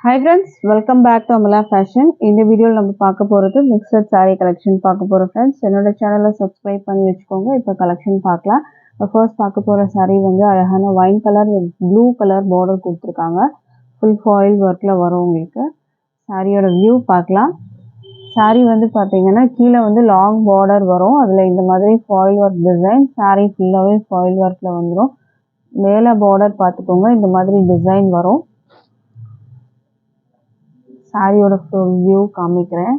Hi friends, welcome back to Amala Fashion. இந்த வீடியோல நம்ம பார்க்க போறது மிக்ஸட் saree கலெக்ஷன் பார்க்க போறோம் friends. என்னோட சேனலை subscribe பண்ணி வெச்சுக்கோங்க. இப்போ கலெக்ஷன் பார்க்கலாம். ஃபர்ஸ்ட் பார்க்க போற saree வந்து அழகான wine color with blue color border கொடுத்திருக்காங்க. full foil workல வரும் உங்களுக்கு. சாரியோட வியூ பார்க்கலாம். saree வந்து பாத்தீங்கன்னா கீழ வந்து long border வரும். அதுல இந்த மாதிரி foil work design saree ஃபுல்லாவே foil workல வந்துரும். மேல border பார்த்துக்கோங்க. இந்த மாதிரி டிசைன் வரும். சாரியோட ஃபுல் வியூ காமிக்கிறேன்.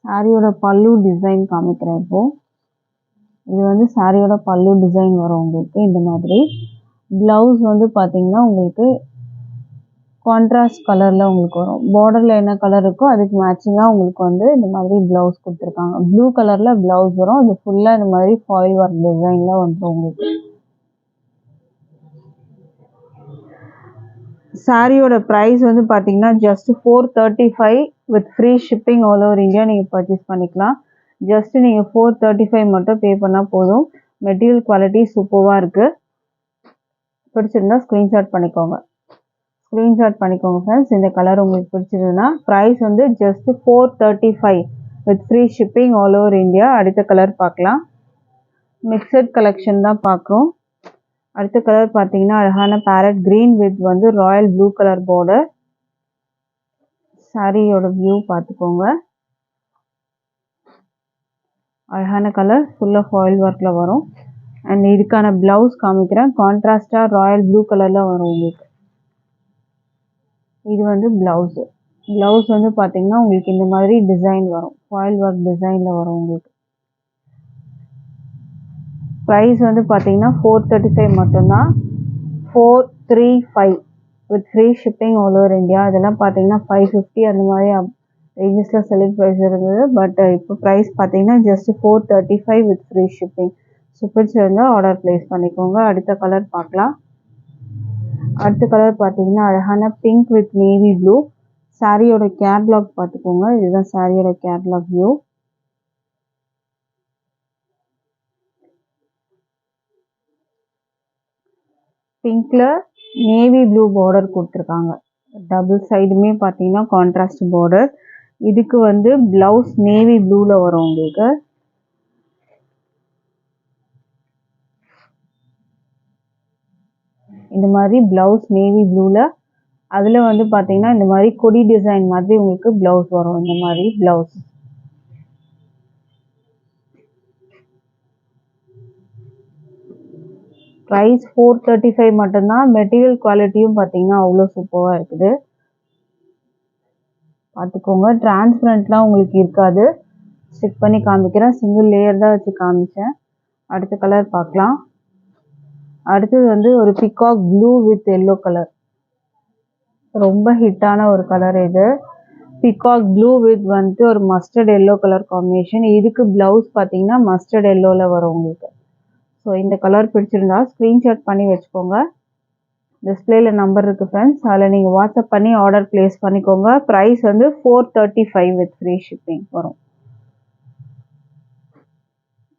சாரியோட பல்லு டிசைன் காமிக்கிறேன் இப்போ. இது வந்து சாரியோட பல்லு டிசைன் வரும் உங்களுக்கு இந்த மாதிரி. பிளவுஸ் வந்து பாத்தீங்கன்னா உங்களுக்கு கான்ட்ராஸ்ட் கலர்ல உங்களுக்கு வரும். பார்டர்ல என்ன கலர் இருக்கோ அதுக்கு மேட்சிங்கா உங்களுக்கு வந்து இந்த மாதிரி பிளவுஸ் கொடுத்திருக்காங்க. ப்ளூ கலர்ல பிளவுஸ் வரும். அது ஃபுல்லா இந்த மாதிரி ஃபாயில் ஒர்க் டிசைன்ல வந்துரும் உங்களுக்கு. சாரியோட பிரைஸ் வந்து பாத்தீங்கன்னா just 435 with free shipping all over India நீங்க பர்ச்சேஸ் பண்ணிக்கலாம். ஜஸ்ட் நீங்க 435 மட்டும் பே பண்ணா போதும். மெட்டீரியல் குவாலிட்டி சூப்பரா இருக்கு. பிடிச்சிருந்தா ஸ்கிரீன்ஷாட் பண்ணிக்கோங்க. ஃப்ரெண்ட்ஸ். இந்த கலர் உங்களுக்கு பிடிச்சிருந்தா பிரைஸ் வந்து just 435 with free shipping all over India. அடுத்த கலர் பார்க்கலாம். மிக்சட் கலெக்ஷன் தான் பார்க்குறோம். அடுத்த கலர் பார்த்தீங்கன்னா அழகான பேரட் கிரீன் வித் வந்து ராயல் ப்ளூ கலர் பார்டர். சாரியோட வியூ பார்த்துக்கோங்க. அழகான கலர் ஃபுல்லா ஃபாயில் ஒர்க்ல வரும். அண்ட் இதுக்கான பிளவுஸ் காமிக்கிறேன். கான்ட்ராஸ்டா ராயல் ப்ளூ கலர்ல வரும் உங்களுக்கு. இது வந்து பிளவுஸ். பிளவுஸ் வந்து பாத்தீங்கன்னா உங்களுக்கு இந்த மாதிரி டிசைன் வரும். ஃபாயில் ஒர்க் டிசைன்ல வரும் உங்களுக்கு. பிரைஸ் வந்து பாத்தீங்கன்னா 435 மட்டும்தான். 435 with free shipping all over India. இதெல்லாம் பாத்தீங்கன்னா 550 அந்த மாதிரி ரேஞ்சஸ்ல செல்லிங் பிரைஸ் இருந்தது. பட் இப்போ பிரைஸ் பாத்தீங்கன்னா ஜஸ்ட் 435 வித் ஃப்ரீ ஷிப்பிங். பிடிச்சிருந்தா ஆர்டர் பிளேஸ் பண்ணிக்கோங்க. அடுத்த கலர் பார்க்கலாம். அடுத்த கலர் பாத்தீங்கன்னா அழகான பிங்க் வித் நேவி ப்ளூ. சாரியோட கேட்லாக் பார்த்துக்கோங்க. இதுதான் சாரியோட கேட்லாக் வியூ. பிங்க்ல நேவி ப்ளூ பார்டர் கொடுத்துருக்காங்க. டபுள் சைடுமே பார்த்தீங்கன்னா கான்ட்ராஸ்ட் பார்டர். இதுக்கு வந்து பிளவுஸ் நேவி ப்ளூல வரும் உங்களுக்கு. இந்த மாதிரி பிளவுஸ் நேவி ப்ளூல அதுல வந்து பாத்தீங்கன்னா இந்த மாதிரி கொடி டிசைன் மாதிரி உங்களுக்கு பிளவுஸ் வரும். இந்த மாதிரி பிளவுஸ். பிரைஸ் 435 மட்டும்தான். மெட்டீரியல் குவாலிட்டியும் பாத்தீங்கன்னா அவ்வளோ சூப்பரா இருக்குது. பார்த்துக்கோங்க. டிரான்ஸ்பரண்ட்லாம் உங்களுக்கு இருக்காது. ஸ்டிக் பண்ணி காமிக்கிறேன். சிங்கிள் லேயர் தான் வச்சு காமிச்சேன். அடுத்த கலர் பார்க்கலாம். அடுத்தது வந்து ஒரு peacock blue with yellow colour. ரொம்ப ஹிட்டான ஒரு கலர் இது. பிகாக் ப்ளூ வித் வந்து ஒரு மஸ்டர்ட் எல்லோ கலர் காம்பினேஷன். இதுக்கு பிளவுஸ் பார்த்தீங்கன்னா மஸ்டர்ட் எல்லோல வரும் உங்களுக்கு. ஸோ இந்த கலர் பிடிச்சிருந்தா ஸ்க்ரீன்ஷாட் பண்ணி வச்சுக்கோங்க. டிஸ்பிளேல நம்பர் இருக்கு ஃப்ரெண்ட்ஸ். அதில் நீங்கள் வாட்ஸ்அப் பண்ணி ஆர்டர் பிளேஸ் பண்ணிக்கோங்க. ப்ரைஸ் வந்து 435 வித் ஃப்ரீ ஷிப்பிங் வரும்.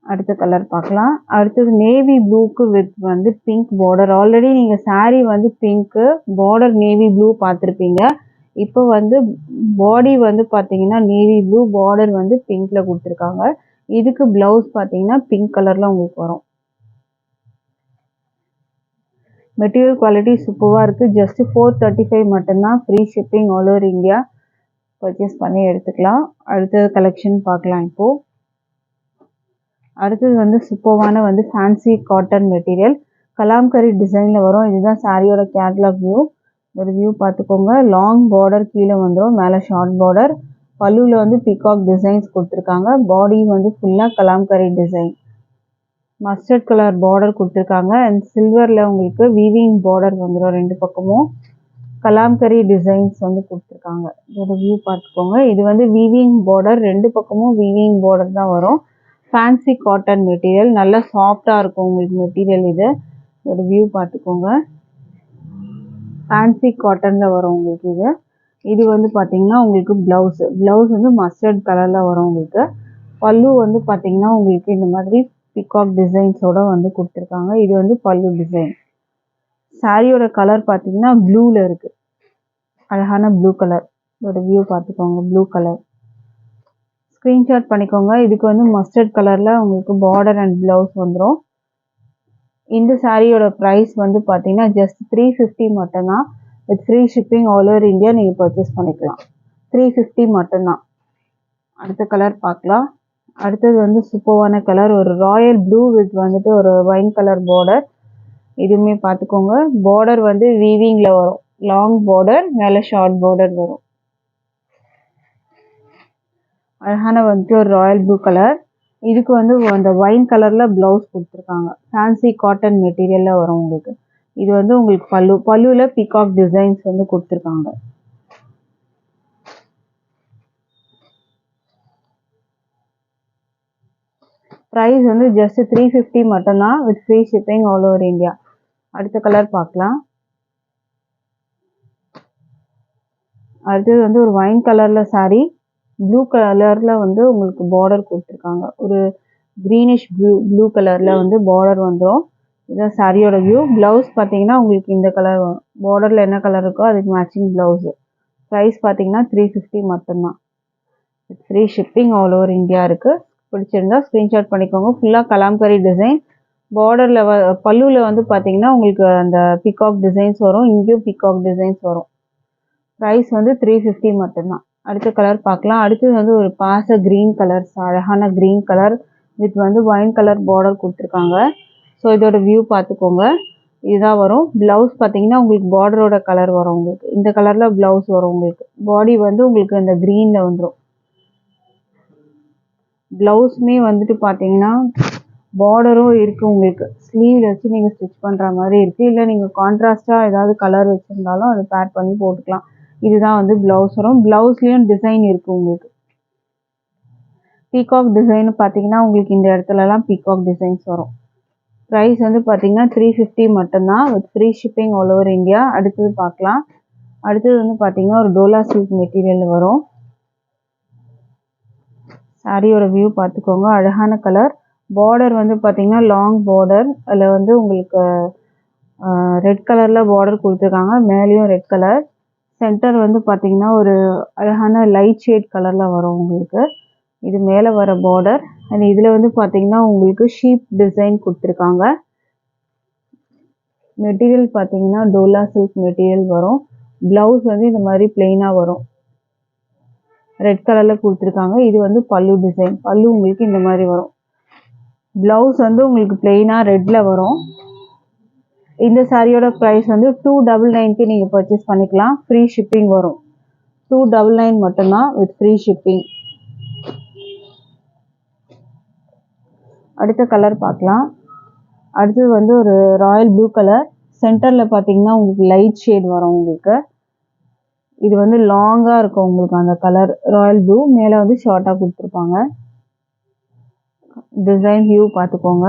அடுத்த கலர் பார்க்கலாம். அடுத்தது நேவி ப்ளூக்கு வித் வந்து பிங்க் பார்டர். ஆல்ரெடி நீங்கள் சாரீ வந்து பிங்க்கு பார்டர் நேவி ப்ளூ பார்த்துருப்பீங்க. இப்போ வந்து பாடி வந்து பார்த்தீங்கன்னா நேவி ப்ளூ பார்டர் வந்து பிங்க்ல கொடுத்துருக்காங்க. இதுக்கு பிளவுஸ் பார்த்தீங்கன்னா பிங்க் கலர்ல உங்களுக்கு வரும். மெட்டீரியல் குவாலிட்டி சூப்பராக இருக்குது. ஜஸ்ட் 435 மட்டும்தான். Free shipping all over India. Purchase பண்ணி எடுத்துக்கலாம். அடுத்தது கலெக்ஷன் பார்க்கலாம். இப்போது அடுத்தது வந்து சூப்பரான வந்து ஃபேன்சி காட்டன் மெட்டீரியல் கலாம்கரி டிசைனில் வரும். இதுதான் சாரியோட கேட்லாக் வியூ. ஒரு வியூ பார்த்துக்கோங்க. லாங் பார்டர் கீழே வந்துடும். மேலே ஷார்ட் பார்டர். பல்லுவில் வந்து பிகாக் டிசைன்ஸ் கொடுத்துருக்காங்க. பாடி வந்து ஃபுல்லாக Kalamkari design. Mustard colour border கொடுத்துருக்காங்க. அண்ட் சில்வரில் உங்களுக்கு வீவிங் பார்டர் வந்துடும். ரெண்டு பக்கமும் கலாம்கரி டிசைன்ஸ் வந்து கொடுத்துருக்காங்க. இதோட வியூ பார்த்துக்கோங்க. இது வந்து வீவிங் பார்டர். ரெண்டு பக்கமும் வீவிங் பார்டர் தான் வரும். Fancy cotton material. நல்லா சாஃப்டாக இருக்கும் உங்களுக்கு மெட்டீரியல். இது இதோட வியூ பார்த்துக்கோங்க. ஃபேன்சி காட்டனில் வரும் உங்களுக்கு இது. இது வந்து பார்த்தீங்கன்னா உங்களுக்கு பிளவுஸ் வந்து மஸ்டர்ட் கலரில் வரும் உங்களுக்கு. பல்லு வந்து பார்த்தீங்கன்னா உங்களுக்கு இந்த மாதிரி பிகாக் டிசைன்ஸோட வந்து கொடுத்துருக்காங்க. இது வந்து பல்லு டிசைன். சாரியோட கலர் பார்த்தீங்கன்னா ப்ளூவில் இருக்குது. அழகான ப்ளூ கலர். இதோட வியூ பார்த்துக்கோங்க. Blue colour. ஸ்க்ரீன்ஷாட் பண்ணிக்கோங்க. இதுக்கு வந்து மஸ்டர்ட் கலரில் உங்களுக்கு பார்டர் அண்ட் ப்ளவுஸ் வந்துடும். இந்த சாரியோட ப்ரைஸ் வந்து பார்த்தீங்கன்னா ஜஸ்ட் 350 மட்டும்தான். With free shipping all over India நீங்கள் பர்ச்சேஸ் பண்ணிக்கலாம். 350 மட்டும்தான். அடுத்த கலர் பார்க்கலாம். அடுத்தது வந்து சூப்பரான கலர். ஒரு ராயல் ப்ளூ வித் வந்துட்டு ஒரு வைன் கலர் பார்டர். இதுவுமே பார்த்துக்கோங்க. பார்டர் வந்து வீவிங்கில் வரும். லாங் பார்டர், மேலே ஷார்ட் பார்டர் வரும். அழகான வந்துட்டு ஒரு ராயல் ப்ளூ கலர். இதுக்கு வந்து அந்த வைன் கலரில் ப்ளவுஸ் கொடுத்துருக்காங்க. ஃபேன்சி காட்டன் மெட்டீரியலில் வரும் உங்களுக்கு. இது வந்து உங்களுக்கு பல்லுவில் பிகாக் டிசைன்ஸ் வந்து கொடுத்துருக்காங்க. ப்ரைஸ் வந்து ஜஸ்ட் 350 மட்டும்தான் with free shipping all over India. அடுத்த கலர் பார்க்கலாம். அடுத்தது வந்து ஒரு வைன் கலரில் சாரீ. ப்ளூ கலரில் வந்து உங்களுக்கு பார்டர் கொடுத்துருக்காங்க. ஒரு க்ரீனிஷ் ப்ளூ கலரில் வந்து பார்டர் வந்துடும். இதுதான் சாரியோட வியூ. ப்ளவுஸ் பார்த்தீங்கன்னா உங்களுக்கு இந்த கலர் வரும். பார்டரில் என்ன கலர் இருக்கோ அதுக்கு மேட்சிங் ப்ளவுஸு. ப்ரைஸ் பார்த்தீங்கன்னா 350 மட்டும்தான். With free shipping all over India இருக்குது. பிடிச்சிருந்தா ஸ்க்ரீன்ஷாட் பண்ணிக்கோங்க. ஃபுல்லாக கலாம்கரி டிசைன். பார்டரில் பல்லுவில் வந்து பார்த்தீங்கன்னா உங்களுக்கு அந்த பிகாக் டிசைன்ஸ் வரும். இங்கேயும் பிகாக் டிசைன்ஸ் வரும். ப்ரைஸ் வந்து 350 மட்டும்தான். அடுத்த கலர் பார்க்கலாம். அடுத்தது வந்து ஒரு பாச க்ரீன் கலர். அழகான க்ரீன் கலர் வித் வந்து வைன் கலர் பார்டர் கொடுத்துருக்காங்க. ஸோ இதோட வியூ பார்த்துக்கோங்க. இதுதான் வரும். ப்ளவுஸ் பார்த்தீங்கன்னா உங்களுக்கு பார்டரோட கலர் வரும். உங்களுக்கு இந்த கலரில் ப்ளவுஸ் வரும். உங்களுக்கு பாடி வந்து உங்களுக்கு இந்த க்ரீனில் வந்துடும். ப்ளவுஸுமே வந்துட்டு பார்த்தீங்கன்னா பார்டரும் இருக்குது. உங்களுக்கு ஸ்லீவில் வச்சு நீங்கள் ஸ்டிச் பண்ணுற மாதிரி இருக்குது. இல்லை நீங்கள் கான்ட்ராஸ்ட்டாக ஏதாவது கலர் வச்சுருந்தாலும் அதை பேட் பண்ணி போட்டுக்கலாம். இதுதான் வந்து ப்ளவுஸ் வரும். ப்ளவுஸ்லேயும் டிசைன் இருக்குது உங்களுக்கு. பீகாக் டிசைன் பார்த்தீங்கன்னா உங்களுக்கு இந்த இடத்துலலாம் பீகாக் டிசைன்ஸ் வரும். ப்ரைஸ் வந்து பார்த்தீங்கன்னா 350 மட்டும்தான் with free shipping all over India. அடுத்தது பார்க்கலாம். அடுத்தது வந்து பார்த்தீங்கன்னா ஒரு டோலா சில்க் மெட்டீரியல் வரும். சாரியோட வியூ பார்த்துக்கோங்க. அழகான கலர். பார்டர் வந்து பார்த்தீங்கன்னா லாங் பார்டர். அதில் வந்து உங்களுக்கு ரெட் கலரில் பார்டர் கொடுத்துருக்காங்க. மேலேயும் ரெட் கலர். சென்டர் வந்து பார்த்தீங்கன்னா ஒரு அழகான லைட் ஷேட் கலரில் வரும் உங்களுக்கு. இது மேலே வர பார்டர். அண்ட் இதில் வந்து பார்த்தீங்கன்னா உங்களுக்கு ஷீப் டிசைன் கொடுத்துருக்காங்க. மெட்டீரியல் பார்த்தீங்கன்னா டோலா சில்க் மெட்டீரியல் வரும். ப்ளவுஸ் வந்து இந்த மாதிரி பிளெயினாக வரும். ரெட் கலரில் கொடுத்துருக்காங்க. இது வந்து பல்லு டிசைன். பல்லு உங்களுக்கு இந்த மாதிரி வரும். ப்ளவுஸ் வந்து உங்களுக்கு பிளெயினாக ரெட்டில் வரும். இந்த சாரியோட ப்ரைஸ் வந்து 299க்கு நீங்கள் பர்ச்சேஸ் பண்ணிக்கலாம். ஃப்ரீ ஷிப்பிங் வரும். 299 மட்டும்தான் வித் ஃப்ரீ ஷிப்பிங். அடுத்த கலர் பார்க்கலாம். அடுத்தது வந்து ஒரு ராயல் ப்ளூ கலர். சென்டரில் பார்த்தீங்கன்னா உங்களுக்கு லைட் ஷேட் வரும் உங்களுக்கு. இது வந்து லாங்காக இருக்கும் உங்களுக்கு அந்த கலர் ராயல் ப்ளூ. மேலே வந்து ஷார்ட்டாக கொடுத்துருப்பாங்க. டிசைன் வியூ பார்த்துக்கோங்க.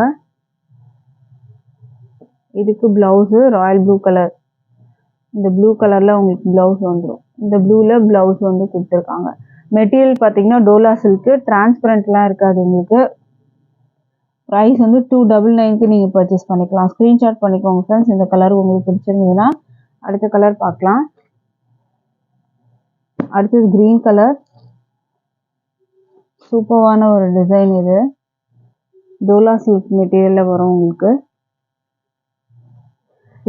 இதுக்கு ப்ளவுஸு ராயல் ப்ளூ கலர். இந்த ப்ளூ கலரில் உங்களுக்கு ப்ளவுஸ் வந்துடும். இந்த ப்ளூவில் ப்ளவுஸ் வந்து கொடுத்துருக்காங்க. மெட்டீரியல் பார்த்தீங்கன்னா டோலா சில்க்கு. டிரான்ஸ்பரண்ட்லாம் இருக்காது உங்களுக்கு. ப்ரைஸ் வந்து 299க்கு நீங்கள் பர்ச்சேஸ் பண்ணிக்கலாம். ஸ்க்ரீன்ஷாட் பண்ணிக்கோங்க ஃப்ரெண்ட்ஸ். இந்த கலர் உங்களுக்கு பிடிச்சிருந்ததுன்னா. அடுத்த கலர் பார்க்கலாம். அடுத்தது க்ரீன் கலர். சூப்பரான ஒரு டிசைன். இது டோலா சில்க் மெட்டீரியலில் வரும் உங்களுக்கு.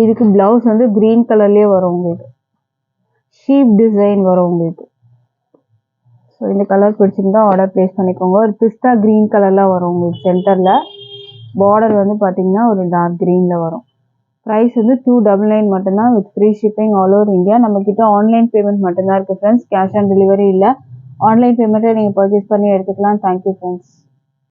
இதுக்கு ப்ளவுஸ் வந்து க்ரீன் கலர்லேயே வரும் உங்களுக்கு. ஷீப் டிசைன் வரும் உங்களுக்கு. ஸோ இந்த கலர் பிடிச்சிருந்தா ஆர்டர் ப்ளேஸ் பண்ணிக்கோங்க. ஒரு பிஸ்தா க்ரீன் கலரில் வரும் உங்களுக்கு. சென்டரில் பார்டர் வந்து பார்த்தீங்கன்னா ஒரு டார்க் க்ரீனில் வரும். ப்ரைஸ் வந்து 299 மட்டும்தான் with free shipping all over India. நம்மக்கிட்ட ஆன்லைன் பேமெண்ட் மட்டும்தான் இருக்குது ஃப்ரெண்ட்ஸ். கேஷ் ஆன் டெலிவரி இல்லை. ஆன்லைன் பேமெண்ட்டை நீங்கள் பர்ச்சேஸ் பண்ணி எடுத்துக்கலாம். Thank you friends.